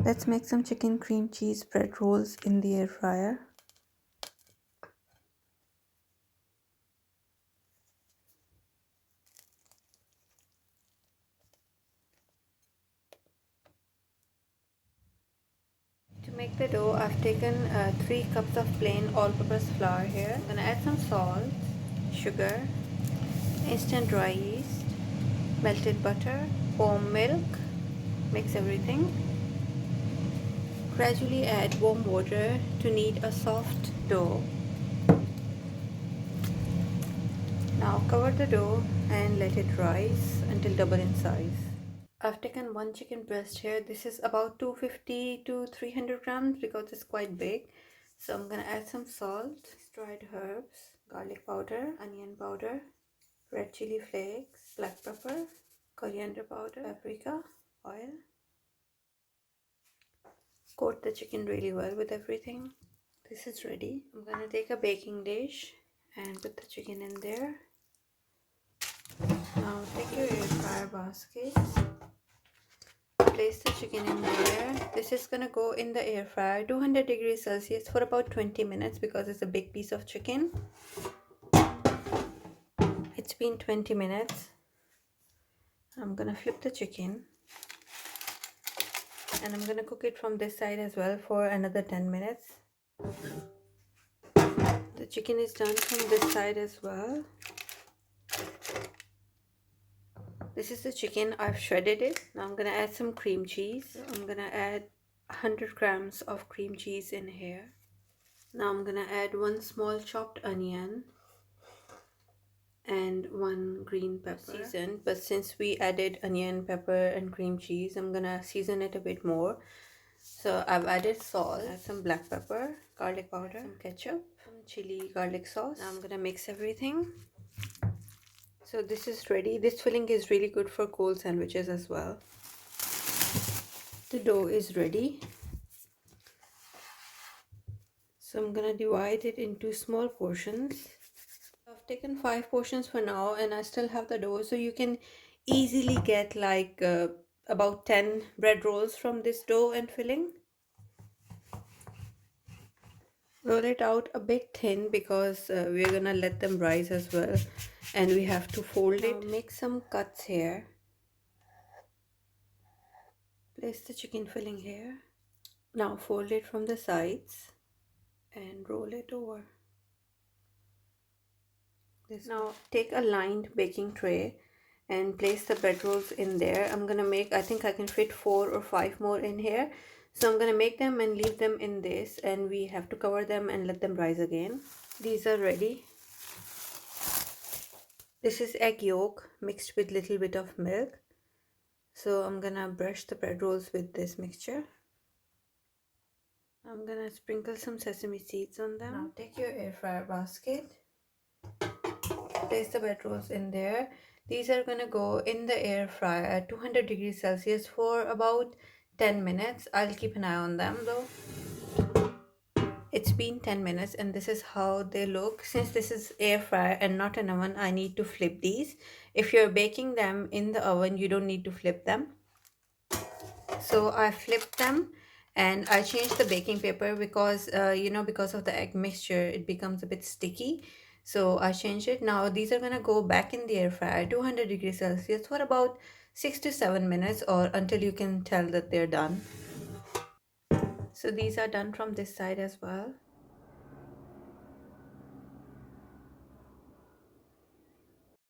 Let's make some chicken cream cheese bread rolls in the air fryer. To make the dough, I've taken 3 cups of plain all-purpose flour here. I'm gonna add some salt, sugar, instant dry yeast, melted butter, warm milk. Mix everything. Gradually add warm water to knead a soft dough. Now cover the dough and let it rise until double in size. I've taken 1 chicken breast here. This is about 250 to 300 grams because it's quite big. So I'm gonna add some salt, dried herbs, garlic powder, onion powder, red chili flakes, black pepper, coriander powder, paprika, oil. Coat the chicken really well with everything. This is ready. I'm gonna take a baking dish and put the chicken in there. Now take your air fryer basket. Place the chicken in there. This is gonna go in the air fryer 200 degrees Celsius for about 20 minutes because it's a big piece of chicken. It's been 20 minutes. I'm gonna flip the chicken and I'm gonna cook it from this side as well for another 10 minutes. The chicken is done from this side as well. This is the chicken. I've shredded it. Now I'm gonna add some cream cheese. I'm gonna add 100 grams of cream cheese in here. Now I'm gonna add 1 small chopped onion and 1 green pepper. Seasoned, but since we added onion, pepper and cream cheese, I'm gonna season it a bit more. So I've added salt, add some black pepper, garlic powder, some ketchup, some chili garlic sauce. Now I'm gonna mix everything. So this is ready. This filling is really good for cold sandwiches as well. The dough is ready. So I'm gonna divide it into small portions. I've taken 5 portions for now and I still have the dough, so you can easily get like about 10 bread rolls from this dough and filling. Roll it out a bit thin because we're gonna let them rise as well and we have to fold it. Now make some cuts here. Place the chicken filling here. Now fold it from the sides and roll it over. Now take a lined baking tray and place the bread rolls in there. I'm gonna make, I think I can fit 4 or 5 more in here. So I'm gonna make them and leave them in this, and we have to cover them and let them rise again. These are ready. This is egg yolk mixed with little bit of milk. So I'm gonna brush the bread rolls with this mixture. I'm gonna sprinkle some sesame seeds on them. Now take your air fryer basket. Place the bread rolls in there. These are gonna go in the air fryer at 200 degrees Celsius for about 10 minutes. I'll keep an eye on them though. It's been 10 minutes and this is how they look. Since this is air fryer and not an oven, I need to flip these. If you're baking them in the oven, you don't need to flip them. So I flipped them and I changed the baking paper because because of the egg mixture it becomes a bit sticky. So I changed it. Now these are gonna go back in the air fryer 200 degrees Celsius for about 6 to 7 minutes, or until you can tell that they're done. So these are done from this side as well.